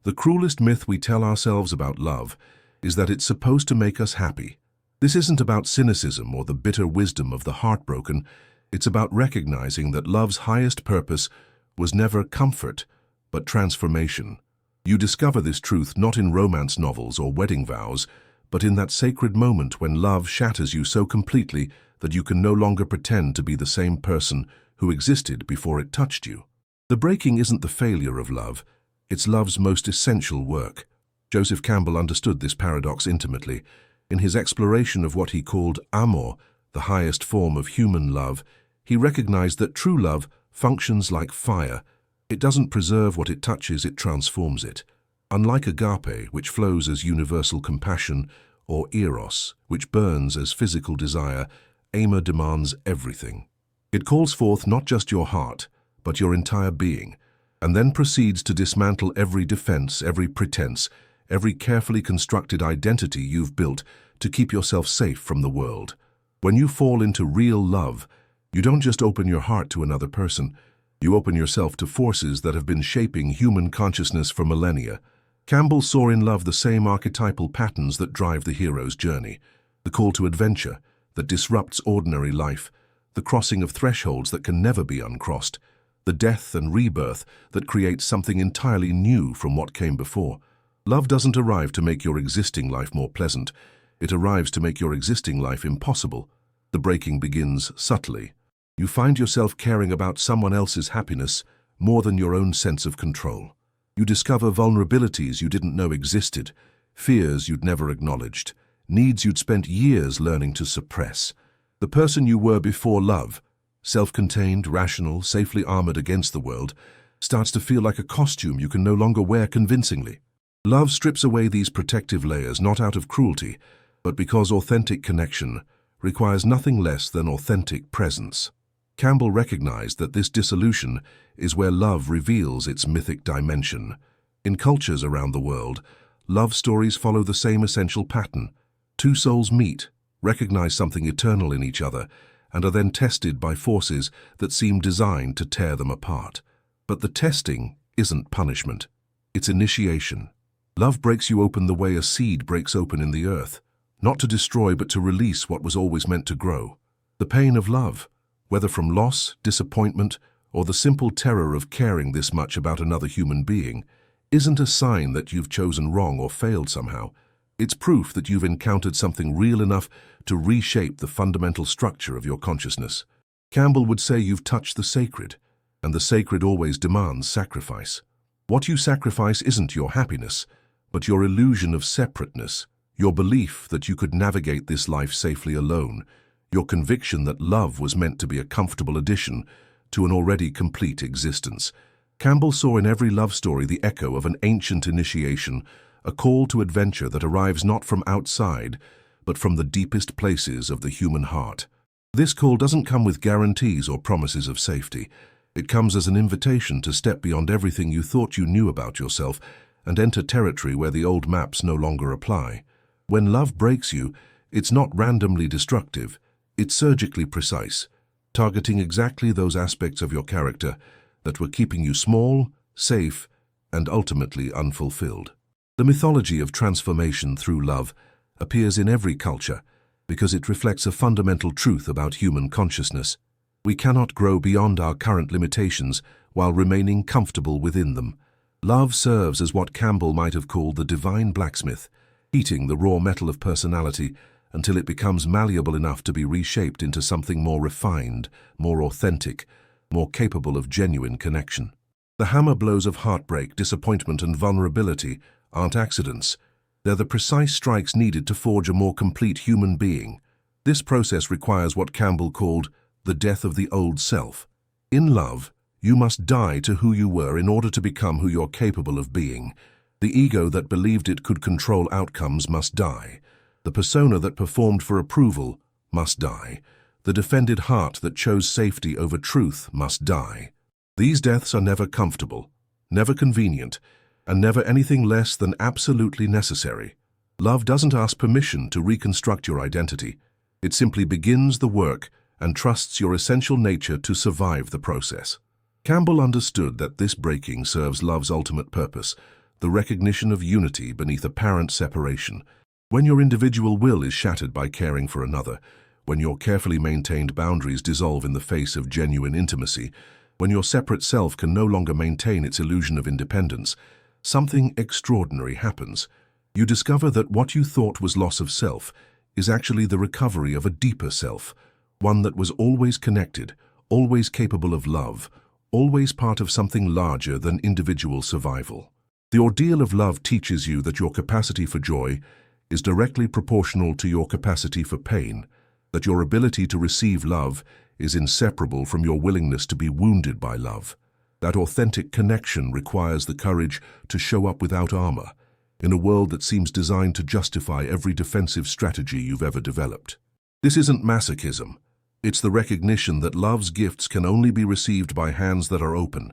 The cruelest myth we tell ourselves about love is that it's supposed to make us happy. This isn't about cynicism or the bitter wisdom of the heartbroken. It's about recognizing that love's highest purpose was never comfort, but transformation. You discover this truth not in romance novels or wedding vows, but in that sacred moment when love shatters you so completely that you can no longer pretend to be the same person who existed before it touched you. The breaking isn't the failure of love, it's love's most essential work. Joseph Campbell understood this paradox intimately. In his exploration of what he called amor, the highest form of human love, he recognized that true love functions like fire. It doesn't preserve what it touches, it transforms it. Unlike agape, which flows as universal compassion, or eros, which burns as physical desire, amor demands everything. It calls forth not just your heart, but your entire being, and then proceeds to dismantle every defense, every pretense, every carefully constructed identity you've built to keep yourself safe from the world. When you fall into real love, you don't just open your heart to another person, you open yourself to forces that have been shaping human consciousness for millennia. Campbell saw in love the same archetypal patterns that drive the hero's journey, the call to adventure that disrupts ordinary life, the crossing of thresholds that can never be uncrossed, the death and rebirth that creates something entirely new from what came before. Love doesn't arrive to make your existing life more pleasant, it arrives to make your existing life impossible. The breaking begins subtly. You find yourself caring about someone else's happiness more than your own sense of control. You discover vulnerabilities you didn't know existed, fears you'd never acknowledged, needs you'd spent years learning to suppress. The person you were before love, self-contained, rational, safely armored against the world, starts to feel like a costume you can no longer wear convincingly. Love strips away these protective layers not out of cruelty, but because authentic connection requires nothing less than authentic presence. Campbell recognized that this dissolution is where love reveals its mythic dimension. In cultures around the world, love stories follow the same essential pattern. Two souls meet, recognize something eternal in each other, and are then tested by forces that seem designed to tear them apart. But the testing isn't punishment, it's initiation. Love breaks you open the way a seed breaks open in the earth, not to destroy but to release what was always meant to grow. The pain of love, whether from loss, disappointment, or the simple terror of caring this much about another human being, isn't a sign that you've chosen wrong or failed somehow. It's proof that you've encountered something real enough to reshape the fundamental structure of your consciousness. Campbell would say you've touched the sacred, and the sacred always demands sacrifice. What you sacrifice isn't your happiness, but your illusion of separateness, your belief that you could navigate this life safely alone, your conviction that love was meant to be a comfortable addition to an already complete existence. Campbell saw in every love story the echo of an ancient initiation, a call to adventure that arrives not from outside, but from the deepest places of the human heart. This call doesn't come with guarantees or promises of safety. It comes as an invitation to step beyond everything you thought you knew about yourself and enter territory where the old maps no longer apply. When love breaks you, it's not randomly destructive, it's surgically precise, targeting exactly those aspects of your character that were keeping you small, safe, and ultimately unfulfilled. The mythology of transformation through love appears in every culture because it reflects a fundamental truth about human consciousness. We cannot grow beyond our current limitations while remaining comfortable within them. Love serves as what Campbell might have called the divine blacksmith, heating the raw metal of personality until it becomes malleable enough to be reshaped into something more refined, more authentic, more capable of genuine connection. The hammer blows of heartbreak, disappointment, and vulnerability aren't accidents. They're the precise strikes needed to forge a more complete human being. This process requires what Campbell called the death of the old self. In love, you must die to who you were in order to become who you're capable of being. The ego that believed it could control outcomes must die. The persona that performed for approval must die. The defended heart that chose safety over truth must die. These deaths are never comfortable, never convenient, and never anything less than absolutely necessary. Love doesn't ask permission to reconstruct your identity. It simply begins the work and trusts your essential nature to survive the process. Campbell understood that this breaking serves love's ultimate purpose, the recognition of unity beneath apparent separation. When your individual will is shattered by caring for another, when your carefully maintained boundaries dissolve in the face of genuine intimacy, when your separate self can no longer maintain its illusion of independence, something extraordinary happens. You discover that what you thought was loss of self is actually the recovery of a deeper self, one that was always connected, always capable of love, always part of something larger than individual survival. The ordeal of love teaches you that your capacity for joy is directly proportional to your capacity for pain, that your ability to receive love is inseparable from your willingness to be wounded by love. That authentic connection requires the courage to show up without armor, in a world that seems designed to justify every defensive strategy you've ever developed. This isn't masochism. It's the recognition that love's gifts can only be received by hands that are open,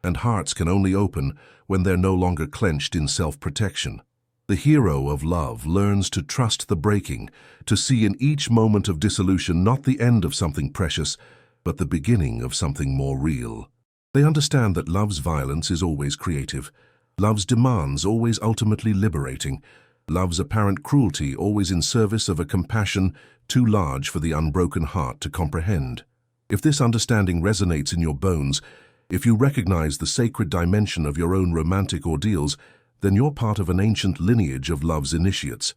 and hearts can only open when they're no longer clenched in self-protection. The hero of love learns to trust the breaking, to see in each moment of dissolution not the end of something precious, but the beginning of something more real. They understand that love's violence is always creative, love's demands always ultimately liberating, love's apparent cruelty always in service of a compassion too large for the unbroken heart to comprehend. If this understanding resonates in your bones, if you recognize the sacred dimension of your own romantic ordeals, then you're part of an ancient lineage of love's initiates.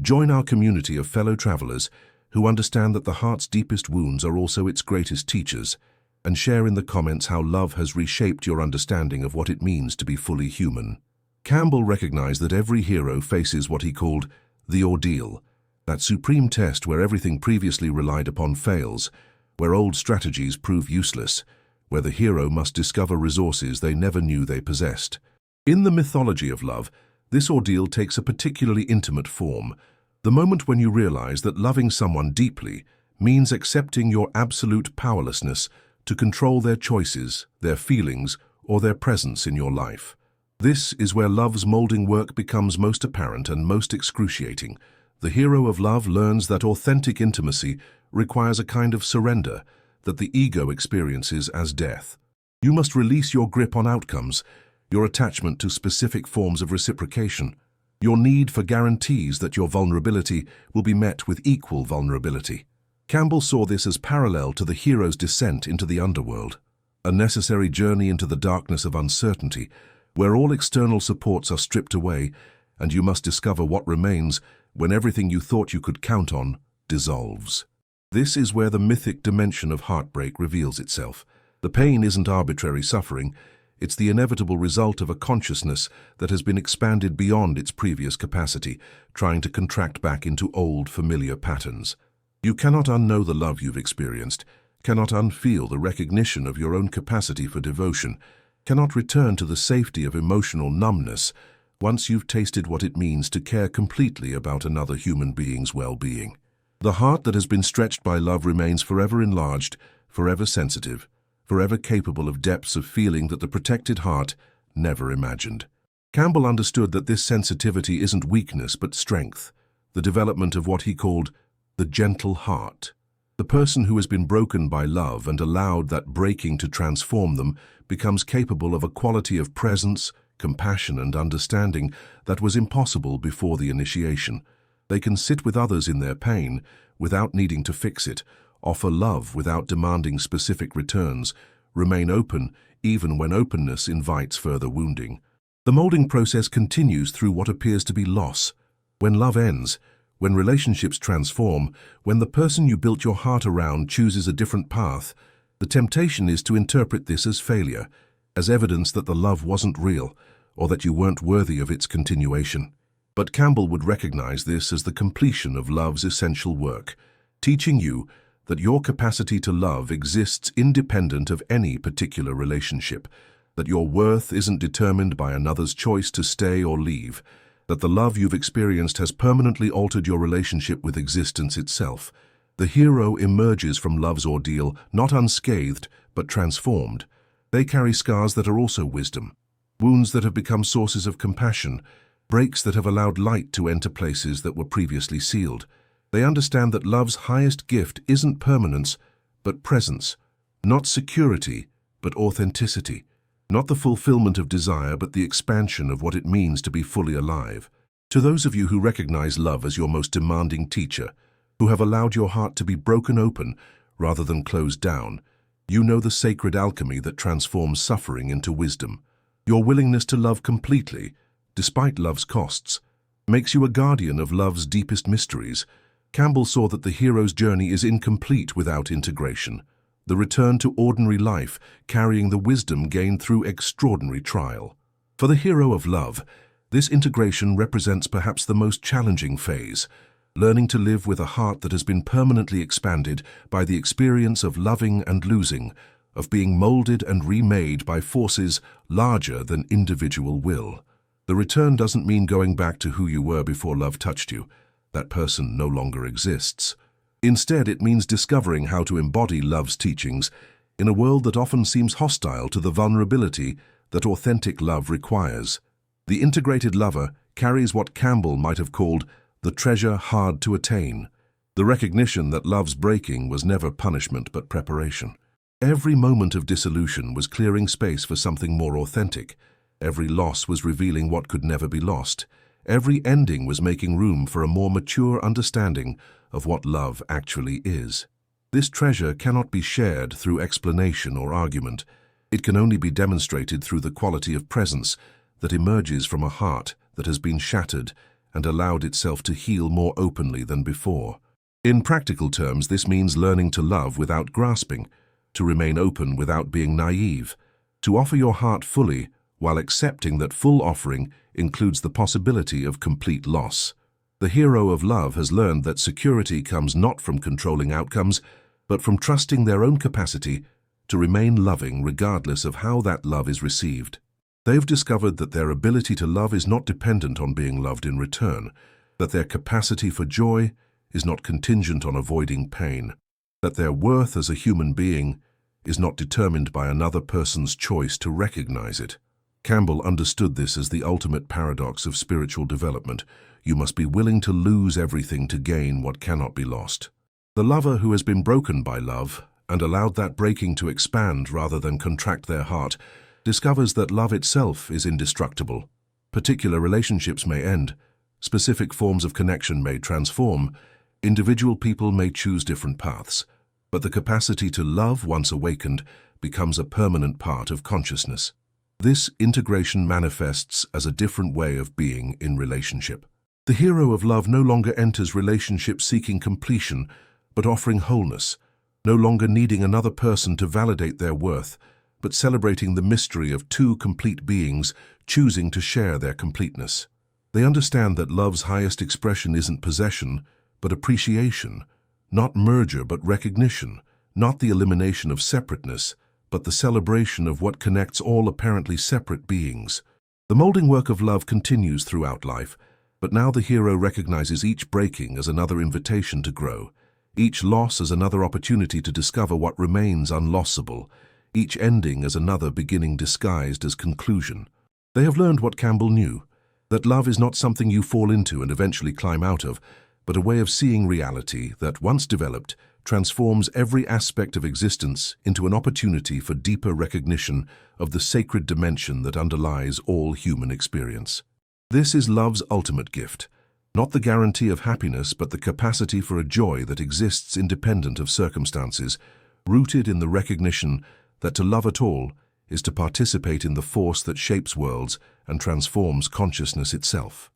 Join our community of fellow travelers who understand that the heart's deepest wounds are also its greatest teachers, and share in the comments how love has reshaped your understanding of what it means to be fully human. Campbell recognized that every hero faces what he called the ordeal, that supreme test where everything previously relied upon fails, where old strategies prove useless, where the hero must discover resources they never knew they possessed. In the mythology of love, this ordeal takes a particularly intimate form, the moment when you realize that loving someone deeply means accepting your absolute powerlessness to control their choices, their feelings, or their presence in your life. This is where love's molding work becomes most apparent and most excruciating. The hero of love learns that authentic intimacy requires a kind of surrender that the ego experiences as death. You must release your grip on outcomes, your attachment to specific forms of reciprocation, your need for guarantees that your vulnerability will be met with equal vulnerability. Campbell saw this as parallel to the hero's descent into the underworld, a necessary journey into the darkness of uncertainty, where all external supports are stripped away and you must discover what remains when everything you thought you could count on dissolves. This is where the mythic dimension of heartbreak reveals itself. The pain isn't arbitrary suffering, it's the inevitable result of a consciousness that has been expanded beyond its previous capacity, trying to contract back into old, familiar patterns. You cannot unknow the love you've experienced, cannot unfeel the recognition of your own capacity for devotion, cannot return to the safety of emotional numbness once you've tasted what it means to care completely about another human being's well-being. The heart that has been stretched by love remains forever enlarged, forever sensitive, forever capable of depths of feeling that the protected heart never imagined. Campbell understood that this sensitivity isn't weakness but strength, the development of what he called the gentle heart. The person who has been broken by love and allowed that breaking to transform them becomes capable of a quality of presence, compassion, and understanding that was impossible before the initiation. They can sit with others in their pain without needing to fix it, offer love without demanding specific returns, remain open even when openness invites further wounding. The molding process continues through what appears to be loss. When love ends, when relationships transform, when the person you built your heart around chooses a different path, the temptation is to interpret this as failure, as evidence that the love wasn't real, or that you weren't worthy of its continuation. But Campbell would recognize this as the completion of love's essential work, teaching you that your capacity to love exists independent of any particular relationship, that your worth isn't determined by another's choice to stay or leave, that the love you've experienced has permanently altered your relationship with existence itself. The hero emerges from love's ordeal not unscathed, but transformed. They carry scars that are also wisdom, wounds that have become sources of compassion, breaks that have allowed light to enter places that were previously sealed. They understand that love's highest gift isn't permanence, but presence, not security, but authenticity. Not the fulfillment of desire, but the expansion of what it means to be fully alive. To those of you who recognize love as your most demanding teacher, who have allowed your heart to be broken open rather than closed down, you know the sacred alchemy that transforms suffering into wisdom. Your willingness to love completely, despite love's costs, makes you a guardian of love's deepest mysteries. Campbell saw that the hero's journey is incomplete without integration, the return to ordinary life carrying the wisdom gained through extraordinary trial. For the hero of love, this integration represents perhaps the most challenging phase, learning to live with a heart that has been permanently expanded by the experience of loving and losing, of being molded and remade by forces larger than individual will. The return doesn't mean going back to who you were before love touched you. That person no longer exists. Instead, it means discovering how to embody love's teachings in a world that often seems hostile to the vulnerability that authentic love requires. The integrated lover carries what Campbell might have called the treasure hard to attain, the recognition that love's breaking was never punishment but preparation. Every moment of dissolution was clearing space for something more authentic. Every loss was revealing what could never be lost. Every ending was making room for a more mature understanding of what love actually is. This treasure cannot be shared through explanation or argument. It can only be demonstrated through the quality of presence that emerges from a heart that has been shattered and allowed itself to heal more openly than before. In practical terms, this means learning to love without grasping, to remain open without being naive, to offer your heart fully while accepting that full offering includes the possibility of complete loss. The hero of love has learned that security comes not from controlling outcomes, but from trusting their own capacity to remain loving regardless of how that love is received. They've discovered that their ability to love is not dependent on being loved in return, that their capacity for joy is not contingent on avoiding pain, that their worth as a human being is not determined by another person's choice to recognize it. Campbell understood this as the ultimate paradox of spiritual development. You must be willing to lose everything to gain what cannot be lost. The lover who has been broken by love and allowed that breaking to expand rather than contract their heart discovers that love itself is indestructible. Particular relationships may end, specific forms of connection may transform, individual people may choose different paths, but the capacity to love, once awakened, becomes a permanent part of consciousness. This integration manifests as a different way of being in relationship. The hero of love no longer enters relationships seeking completion, but offering wholeness, no longer needing another person to validate their worth, but celebrating the mystery of two complete beings choosing to share their completeness. They understand that love's highest expression isn't possession, but appreciation, not merger but recognition, not the elimination of separateness, but the celebration of what connects all apparently separate beings. The molding work of love continues throughout life, but now the hero recognizes each breaking as another invitation to grow, each loss as another opportunity to discover what remains unlossable, each ending as another beginning disguised as conclusion. They have learned what Campbell knew, that love is not something you fall into and eventually climb out of, but a way of seeing reality that, once developed, transforms every aspect of existence into an opportunity for deeper recognition of the sacred dimension that underlies all human experience. This is love's ultimate gift, not the guarantee of happiness, but the capacity for a joy that exists independent of circumstances, rooted in the recognition that to love at all is to participate in the force that shapes worlds and transforms consciousness itself.